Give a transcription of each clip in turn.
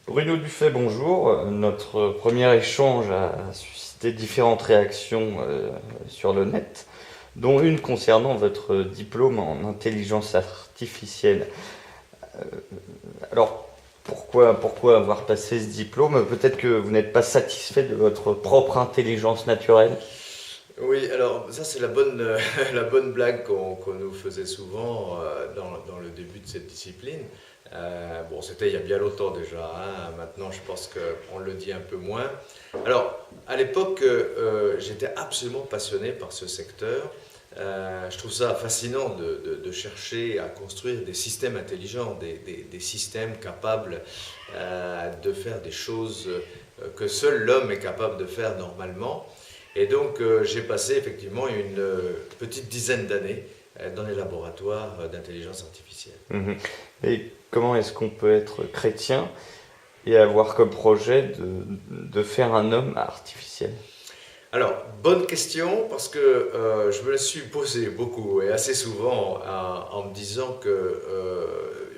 Bruno Dufay, bonjour. Notre premier échange a suscité différentes réactions sur le net, dont une concernant votre diplôme en intelligence artificielle. Euh, alors, pourquoi avoir passé ce diplôme? Peut-être que vous n'êtes pas satisfait de votre propre intelligence naturelle. Oui, alors ça c'est la bonne, la bonne blague qu'on nous faisait souvent dans le début de cette discipline. Bon, c'était il y a bien longtemps déjà, hein. Maintenant je pense qu'on le dit un peu moins. Alors, à l'époque, j'étais absolument passionné par ce secteur. Je trouve ça fascinant de chercher à construire des systèmes intelligents, des systèmes capables de faire des choses que seul l'homme est capable de faire normalement. Et donc, j'ai passé effectivement une petite dizaine d'années dans les laboratoires d'intelligence artificielle. Mhm. Et comment est-ce qu'on peut être chrétien et avoir comme projet de faire un homme artificiel? Alors, bonne question, parce que je me la suis posée beaucoup et assez souvent en me disant que,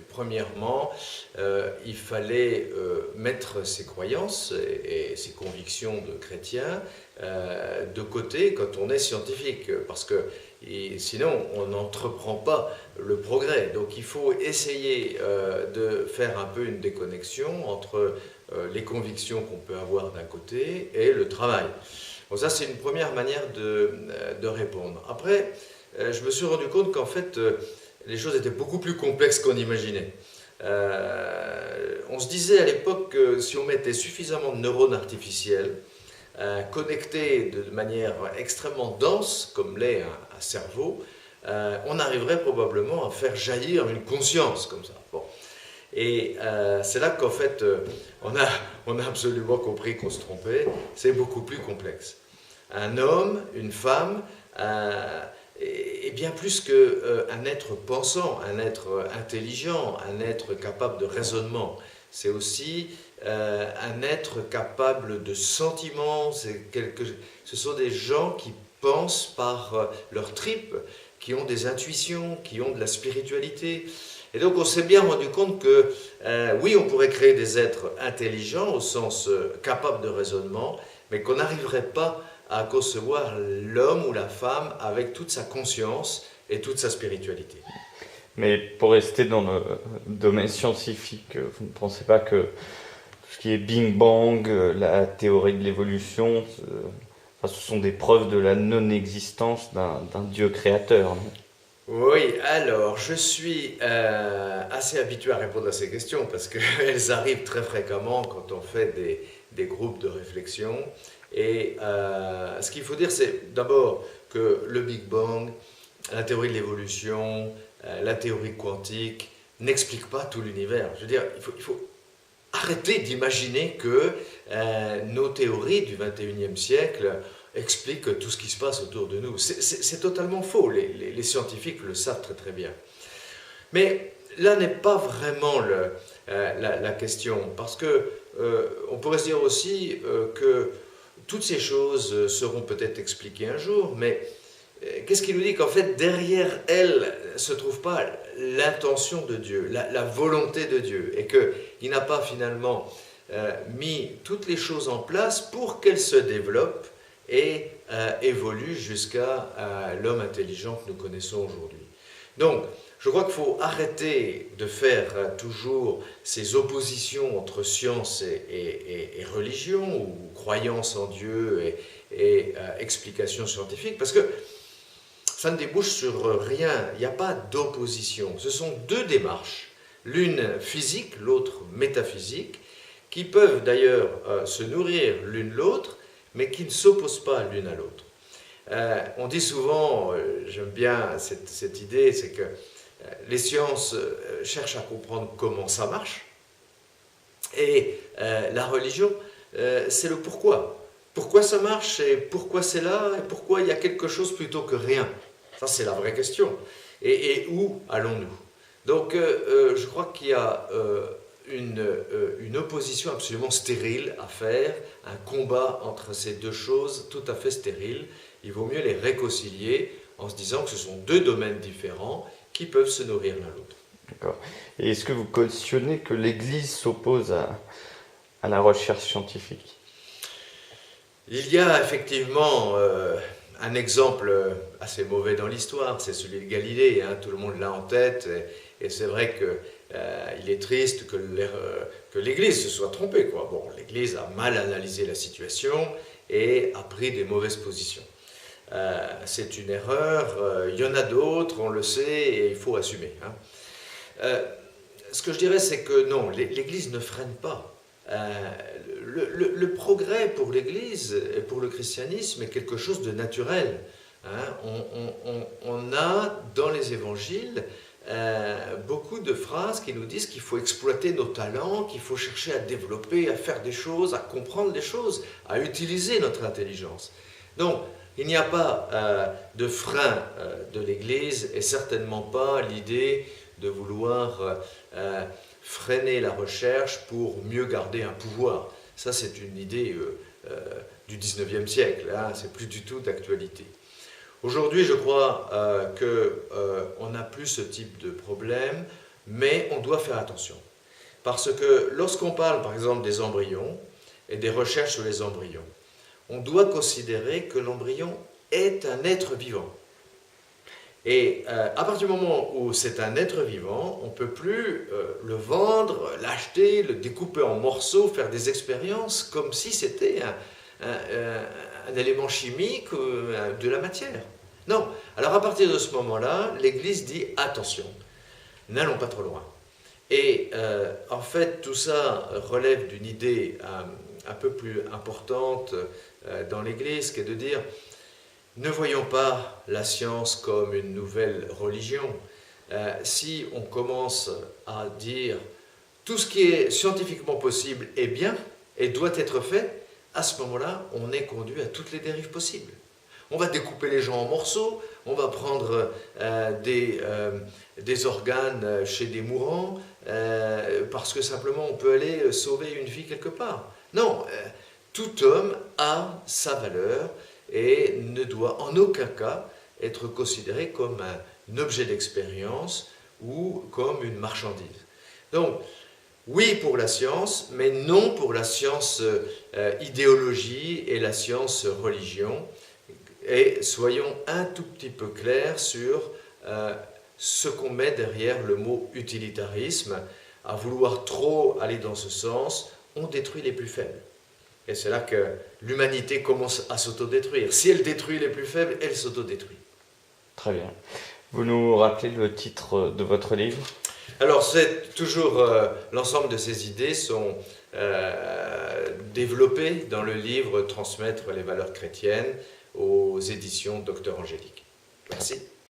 premièrement, il fallait mettre ses croyances et ses convictions de chrétien de côté quand on est scientifique, parce que sinon on n'entreprend pas le progrès. Donc il faut essayer de faire un peu une déconnexion entre les convictions qu'on peut avoir d'un côté et le travail. Bon, ça, c'est une première manière de répondre. Après, je me suis rendu compte qu'en fait, les choses étaient beaucoup plus complexes qu'on imaginait. On se disait à l'époque que si on mettait suffisamment de neurones artificiels, connectés de manière extrêmement dense, comme l'est un cerveau, on arriverait probablement à faire jaillir une conscience comme ça. Bon. Et c'est là qu'en fait, on a absolument compris qu'on se trompait. C'est beaucoup plus complexe. Un homme, une femme, est bien plus qu'un être pensant, un être intelligent, un être capable de raisonnement. C'est aussi un être capable de sentiments. Ce sont des gens qui pensent par leurs tripes, qui ont des intuitions, qui ont de la spiritualité. Et donc on s'est bien rendu compte que oui, on pourrait créer des êtres intelligents au sens capable de raisonnement, mais qu'on n'arriverait pas à concevoir l'homme ou la femme avec toute sa conscience et toute sa spiritualité. Mais pour rester dans le domaine scientifique, vous ne pensez pas que tout ce qui est Big Bang, la théorie de l'évolution, enfin, ce sont des preuves de la non-existence d'un Dieu créateur, non? Oui, alors je suis assez habitué à répondre à ces questions parce qu'elles arrivent très fréquemment quand on fait des groupes de réflexion. Et ce qu'il faut dire, c'est d'abord que le Big Bang, la théorie de l'évolution, la théorie quantique n'expliquent pas tout l'univers. Je veux dire, il faut arrêter d'imaginer que nos théories du 21e siècle expliquent tout ce qui se passe autour de nous. C'est totalement faux, les scientifiques le savent très très bien. Mais là n'est pas vraiment la question, parce que on pourrait se dire aussi que toutes ces choses seront peut-être expliquées un jour, mais qu'est-ce qui nous dit qu'en fait derrière elles ne se trouve pas l'intention de Dieu, la volonté de Dieu, et qu'il n'a pas finalement mis toutes les choses en place pour qu'elles se développent et évoluent jusqu'à l'homme intelligent que nous connaissons aujourd'hui. Donc, je crois qu'il faut arrêter de faire toujours ces oppositions entre science et religion, ou croyance en Dieu et explication scientifique, parce que ça ne débouche sur rien, il n'y a pas d'opposition. Ce sont deux démarches, l'une physique, l'autre métaphysique, qui peuvent d'ailleurs se nourrir l'une l'autre, mais qui ne s'opposent pas l'une à l'autre. On dit souvent, j'aime bien cette idée, c'est que les sciences cherchent à comprendre comment ça marche, et la religion, c'est le pourquoi. Pourquoi ça marche, et pourquoi c'est là, et pourquoi il y a quelque chose plutôt que rien. Ça, c'est la vraie question. Et où allons-nous? Donc, je crois qu'il y a une opposition absolument stérile à faire, un combat entre ces deux choses tout à fait stériles. Il vaut mieux les réconcilier en se disant que ce sont deux domaines différents qui peuvent se nourrir l'un l'autre. D'accord. Et est-ce que vous cautionnez que l'Église s'oppose à la recherche scientifique? Il y a effectivement un exemple assez mauvais dans l'histoire, c'est celui de Galilée, hein, tout le monde l'a en tête, et c'est vrai qu'il est triste que l'Église se soit trompée, quoi. Bon, l'Église a mal analysé la situation et a pris des mauvaises positions. C'est une erreur, il y en a d'autres, on le sait, et il faut assumer. Hein. Ce que je dirais, c'est que non, l'Église ne freine pas. Le progrès pour l'Église et pour le christianisme est quelque chose de naturel. Hein. On a dans les évangiles beaucoup de phrases qui nous disent qu'il faut exploiter nos talents, qu'il faut chercher à développer, à faire des choses, à comprendre des choses, à utiliser notre intelligence. Donc, il n'y a pas de frein de l'Église et certainement pas l'idée de vouloir freiner la recherche pour mieux garder un pouvoir. Ça, c'est une idée du 19e siècle, hein, c'est plus du tout d'actualité. Aujourd'hui, je crois qu'on n'a plus ce type de problème, mais on doit faire attention. Parce que lorsqu'on parle, par exemple, des embryons et des recherches sur les embryons, on doit considérer que l'embryon est un être vivant. Et à partir du moment où c'est un être vivant, on ne peut plus le vendre, l'acheter, le découper en morceaux, faire des expériences comme si c'était un élément chimique de la matière. Non. Alors à partir de ce moment-là, l'Église dit attention, n'allons pas trop loin. Et en fait, tout ça relève d'une idée un peu plus importante dans l'Église, qui est de dire ne voyons pas la science comme une nouvelle religion. Si on commence à dire tout ce qui est scientifiquement possible est bien et doit être fait, à ce moment-là, on est conduit à toutes les dérives possibles. On va découper les gens en morceaux, on va prendre des organes chez des mourants, parce que simplement on peut aller sauver une vie quelque part. Non, tout homme a sa valeur et ne doit en aucun cas être considéré comme un objet d'expérience ou comme une marchandise. Donc, oui pour la science, mais non pour la science idéologie et la science religion. Et soyons un tout petit peu clairs sur ce qu'on met derrière le mot utilitarisme. À vouloir trop aller dans ce sens, on détruit les plus faibles. Et c'est là que l'humanité commence à s'autodétruire. Si elle détruit les plus faibles, elle s'autodétruit. Très bien. Vous nous rappelez le titre de votre livre? Alors, c'est toujours l'ensemble de ces idées sont développées dans le livre Transmettre les valeurs chrétiennes aux éditions Docteur Angélique. Merci.